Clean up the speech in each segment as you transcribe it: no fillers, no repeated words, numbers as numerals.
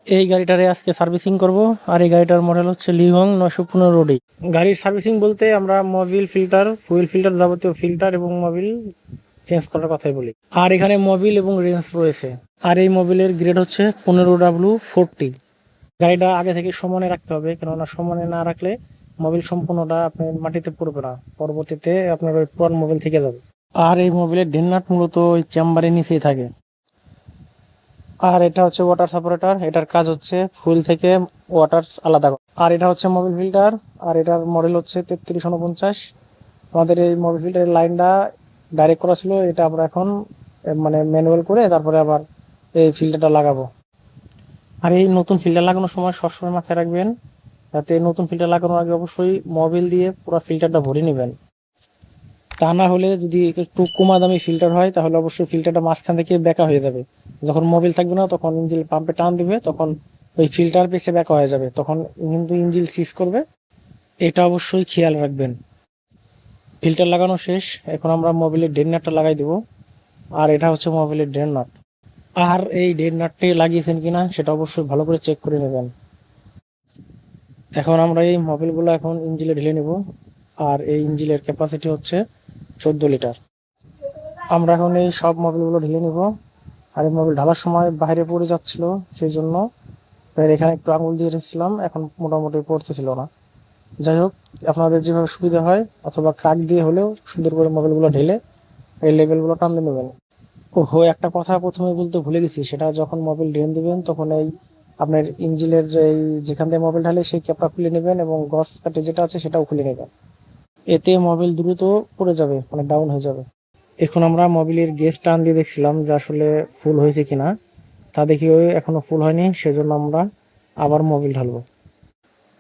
এই গাড়িটারে আজকে সার্ভিসিং করব। আর এই গাড়িটার মডেল হচ্ছে লিহং 915 ডি। গাড়ির সার্ভিসিং বলতে আমরা মোবিল ফিল্টার, ফুয়েল ফিল্টার, যাবতীয় ফিল্টার এবং মোবিল চেঞ্জ করার কথাই বলি। আর এখানে মোবিল এবং রেঞ্জ রয়েছে। আর এই মোবিলের গ্রেড হচ্ছে 15W40। গাড়িটা আগে থেকে সমানে রাখতে হবে, কেননা সমানে না রাখলে মোবিল সম্পূর্ণটা আপনার মাটিতে পড়বে না, পরবর্তীতে আপনার ওই পুরান মোবিল থেকে যাবে। আর এই মোবিলের ডেননাট মূলত ওই চেম্বারের নিচেই থাকে। আর এটা হচ্ছে ওয়াটার সেপারেটর, এটার কাজ হচ্ছে ফুয়েল থেকে ওয়াটার আলাদা করা। আর এটা হচ্ছে মোবিল ফিল্টার, আর এটার মডেল হচ্ছে 3349। আমাদের এই মোবিল ফিল্টারের লাইনটা ডাইরেক্ট করা ছিল, এটা আমরা এখন মানে ম্যানুয়াল করে তারপরে আবার এই ফিল্টারটা লাগাবো। আর এই নতুন ফিল্টার লাগানোর সময় সবসময় মাথায় রাখবেন, যাতে নতুন ফিল্টার লাগানোর আগে অবশ্যই মোবিল দিয়ে পুরো ফিল্টারটা ভরে নেবেন। তা না হলে যদি একটু কমা দামি ফিল্টার হয় তাহলে অবশ্যই ফিল্টারটা মাঝখান থেকে বেঁকা হয়ে যাবে। যখন মোবিল থাকবে না তখন ইঞ্জিন পাম্পে টান দিবে, তখন ওই ফিল্টার পেছে বেঁকা হয়ে যাবে, তখন কিন্তু ইঞ্জিন সিজ করবে। এটা অবশ্যই খেয়াল রাখবেন। ফিল্টার লাগানো শেষ, এখন আমরা মোবিলের ড্রেন নাটটা লাগাই দিব। আর এটা হচ্ছে মোবিলের ড্রেন নাট। আর এই ড্রেন নাটটি লাগিয়েছেন কিনা সেটা অবশ্যই ভালো করে চেক করে নেবেন। এখন আমরা এই মোবিলগুলো এখন ইঞ্জিনে ঢেলে নেব। আর এই ইঞ্জিনের ক্যাপাসিটি হচ্ছে 14 লিটার। আমরা এখন এই সব মোবিলগুলো ঢেলে নিব। আর এই মোবিল ঢালার সময় বাইরে পড়ে যাচ্ছিল, সেই জন্য এখানে একটু আঙুল দিয়ে রেখেছিলাম, এখন মোটামুটি পড়তেছিল না। যাই হোক, আপনাদের যেভাবে সুবিধা হয় অথবা কাক দিয়ে হলেও সুন্দর করে মোবিলগুলো ঢেলে এই লেবেলগুলো টানতে নেবেন। ওহো, একটা কথা প্রথমে বলতে ভুলে গেছি, সেটা যখন মোবিল ড্রেন দিবেন তখন এই আপনার ইঞ্জিনের যে যেখান থেকে মোবিল ঢালে সেই ক্যাপটা খুলে নেবেন এবং গস কাটে যেটা আছে সেটাও খুলে নেবেন। এতে মোবিল দ্রুত পড়ে যাবে, মানে ডাউন হয়ে যাবে। এখন আমরা মোবিলের গেজ টান দিয়ে দেখছিলাম যে আসলে ফুল হয়েছে কিনা। তা দেখি ওই এখনো ফুল হয়নি, সেজন্য আমরা আবার মোবিল ঢালবো।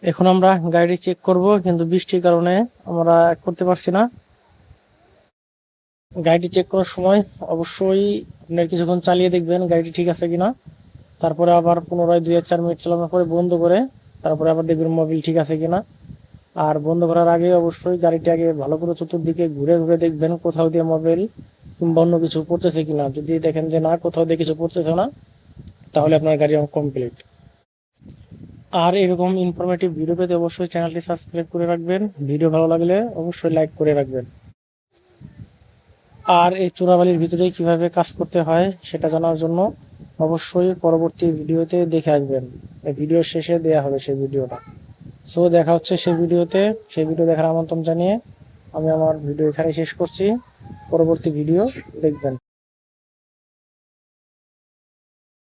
এখন আমরা গাড়ি চেক করব, কিন্তু বৃষ্টির কারণে আমরা করতে পারছি না। গাড়িটি চেক করার সময় অবশ্যই আপনার কিছুক্ষণ চালিয়ে দেখবেন গাড়িটি ঠিক আছে কিনা। তারপরে আবার পুনরায় 2-4 মিনিট চালানোর পরে বন্ধ করে তারপরে আবার দেখবেন মোবিল ঠিক আছে কিনা। আর বন্ধ করার আগে অবশ্যই গাড়িটি আগে ভালো করে চতুর্দিকে ঘুরে ঘুরে দেখবেন কোথাও দিয়ে মোবিল কিংবা অন্য কিছু পড়তেছে কিনা। যদি দেখেন যে না, কোথাও দিয়ে কিছু পড়তেছে না, তাহলে আপনার গাড়ি কমপ্লিট। আর এরকম ইনফরমেটিভ ভিডিও পেতে অবশ্যই চ্যানেলটি সাবস্ক্রাইব করে রাখবেন। ভিডিও ভালো লাগলে অবশ্যই লাইক করে রাখবেন। আর এই চোরাবালির ভিতরে কিভাবে কাজ করতে হয় সেটা জানার জন্য অবশ্যই পরবর্তী ভিডিওতে দেখে আসবেন। এই ভিডিওর শেষে দেয়া হবে সেই ভিডিওটা। সো দেখা হচ্ছে সেই ভিডিওতে। সেই ভিডিও দেখার আমন্ত্রণ জানিয়ে আমি আমার ভিডিও এখানে শেষ করছি। পরবর্তী ভিডিও দেখবেন।